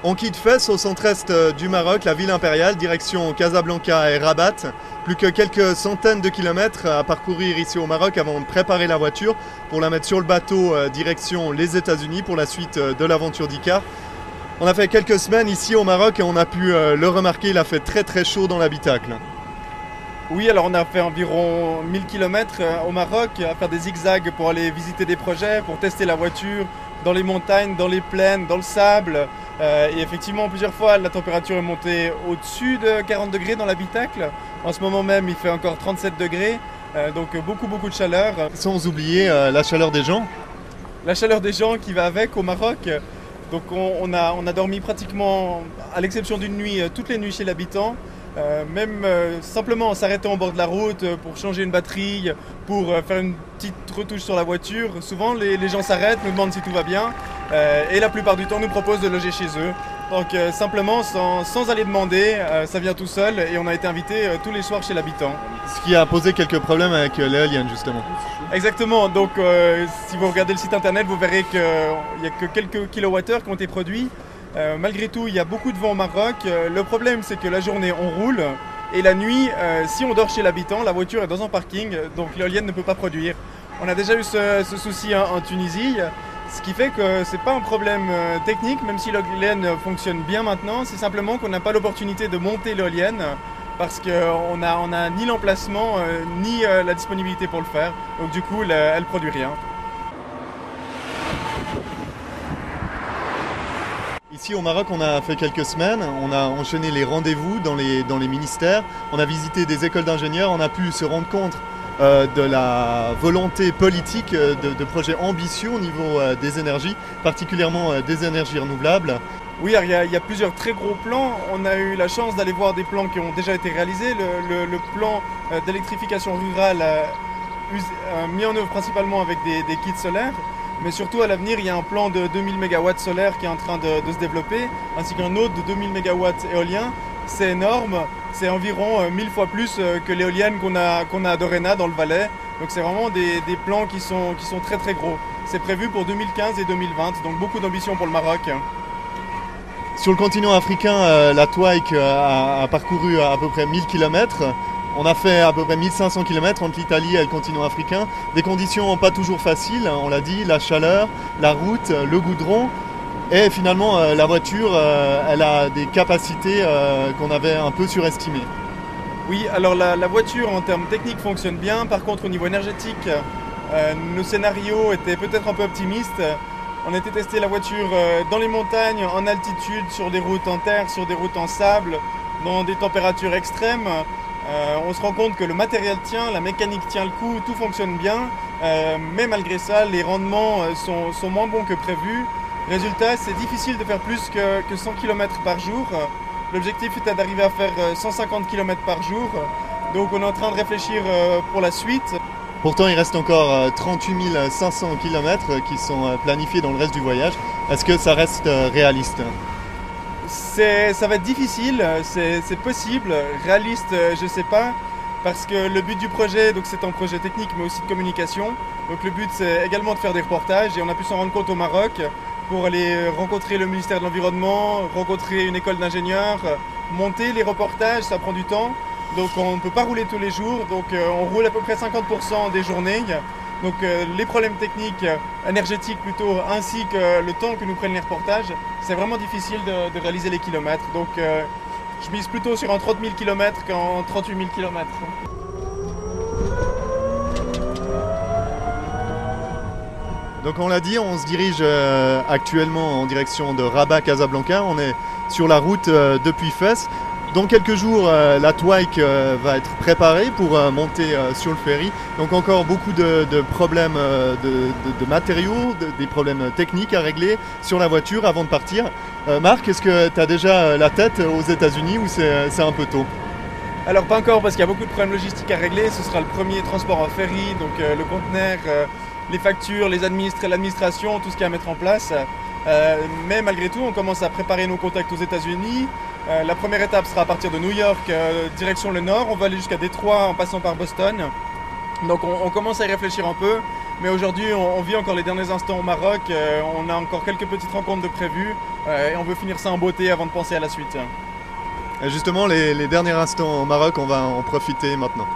On quitte Fès au centre-est du Maroc, la ville impériale, direction Casablanca et Rabat. Plus que quelques centaines de kilomètres à parcourir ici au Maroc avant de préparer la voiture pour la mettre sur le bateau direction les États-Unis pour la suite de l'aventure d'Icar. On a fait quelques semaines ici au Maroc et on a pu le remarquer, il a fait très très chaud dans l'habitacle. Oui, alors on a fait environ 1000 km au Maroc à faire des zigzags pour aller visiter des projets, pour tester la voiture dans les montagnes, dans les plaines, dans le sable. Et effectivement, plusieurs fois, la température est montée au-dessus de 40 degrés dans l'habitacle. En ce moment même, il fait encore 37 degrés, donc beaucoup de chaleur. Sans oublier la chaleur des gens. La chaleur des gens qui va avec au Maroc. Donc on a dormi pratiquement, à l'exception d'une nuit, toutes les nuits chez l'habitant. Même simplement en s'arrêtant au bord de la route pour changer une batterie, pour faire une petite retouche sur la voiture. Souvent les gens s'arrêtent, nous demandent si tout va bien et la plupart du temps nous proposent de loger chez eux. Donc simplement sans aller demander, ça vient tout seul et on a été invité tous les soirs chez l'habitant. Ce qui a posé quelques problèmes avec l'éolienne justement. Exactement, donc si vous regardez le site internet vous verrez qu'il n'y a que quelques kilowattheures qui ont été produits. Malgré tout, il y a beaucoup de vent au Maroc. Le problème, c'est que la journée, on roule. Et la nuit, si on dort chez l'habitant, la voiture est dans un parking. Donc l'éolienne ne peut pas produire. On a déjà eu ce souci en Tunisie. Ce qui fait que ce n'est pas un problème technique, même si l'éolienne fonctionne bien maintenant. C'est simplement qu'on n'a pas l'opportunité de monter l'éolienne. Parce qu'on n'a ni l'emplacement, ni la disponibilité pour le faire. Donc du coup, elle ne produit rien. Ici au Maroc, on a fait quelques semaines, on a enchaîné les rendez-vous dans les ministères, on a visité des écoles d'ingénieurs, on a pu se rendre compte de la volonté politique de projets ambitieux au niveau des énergies, particulièrement des énergies renouvelables. Oui, il y a plusieurs très gros plans. On a eu la chance d'aller voir des plans qui ont déjà été réalisés. Le plan d'électrification rurale mis en œuvre principalement avec des kits solaires. Mais surtout à l'avenir, il y a un plan de 2000 MW solaire qui est en train de se développer, ainsi qu'un autre de 2000 MW éolien. C'est énorme, c'est environ 1000 fois plus que l'éolienne qu'on a à Doréna dans le Valais. Donc c'est vraiment des plans qui sont très très gros. C'est prévu pour 2015 et 2020, donc beaucoup d'ambition pour le Maroc. Sur le continent africain, la TWAIC a parcouru à peu près 1000 km. On a fait à peu près 1500 km entre l'Italie et le continent africain. Des conditions pas toujours faciles, on l'a dit, la chaleur, la route, le goudron. Et finalement, la voiture, elle a des capacités qu'on avait un peu surestimées. Oui, alors la voiture en termes techniques fonctionne bien. Par contre, au niveau énergétique, nos scénarios étaient peut-être un peu optimistes. On a été tester la voiture dans les montagnes, en altitude, sur des routes en terre, sur des routes en sable, dans des températures extrêmes. On se rend compte que le matériel tient, la mécanique tient le coup, tout fonctionne bien, mais malgré ça, les rendements sont moins bons que prévu. Résultat, c'est difficile de faire plus que 100 km par jour. L'objectif était d'arriver à faire 150 km par jour, donc on est en train de réfléchir pour la suite. Pourtant, il reste encore 38 500 km qui sont planifiés dans le reste du voyage. Est-ce que ça reste réaliste ? Ça va être difficile, c'est possible, réaliste je ne sais pas, parce que le but du projet, donc c'est un projet technique mais aussi de communication, donc le but c'est également de faire des reportages et on a pu s'en rendre compte au Maroc pour aller rencontrer le ministère de l'Environnement, rencontrer une école d'ingénieurs, monter les reportages, ça prend du temps, donc on ne peut pas rouler tous les jours, donc on roule à peu près 50% des journées. Donc les problèmes techniques, énergétiques plutôt, ainsi que le temps que nous prennent les reportages, c'est vraiment difficile de réaliser les kilomètres. Donc je mise plutôt sur un 30 000 km qu'en 38 000 km. Donc on l'a dit, on se dirige actuellement en direction de Rabat-Casablanca. On est sur la route depuis Fès. Dans quelques jours, la TWAIC va être préparée pour monter sur le ferry. Donc encore beaucoup de problèmes de matériaux, des problèmes techniques à régler sur la voiture avant de partir. Marc, est-ce que tu as déjà la tête aux États-Unis ou c'est un peu tôt ? Alors pas encore parce qu'il y a beaucoup de problèmes logistiques à régler. Ce sera le premier transport en ferry, donc le conteneur, les factures, l'administration, tout ce qu'il y a à mettre en place. Mais malgré tout, on commence à préparer nos contacts aux États-Unis. La première étape sera à partir de New York, direction le nord. On va aller jusqu'à Détroit en passant par Boston. Donc on commence à y réfléchir un peu. Mais aujourd'hui, on vit encore les derniers instants au Maroc. On a encore quelques petites rencontres de prévues et on veut finir ça en beauté avant de penser à la suite. Et justement, les derniers instants au Maroc, on va en profiter maintenant.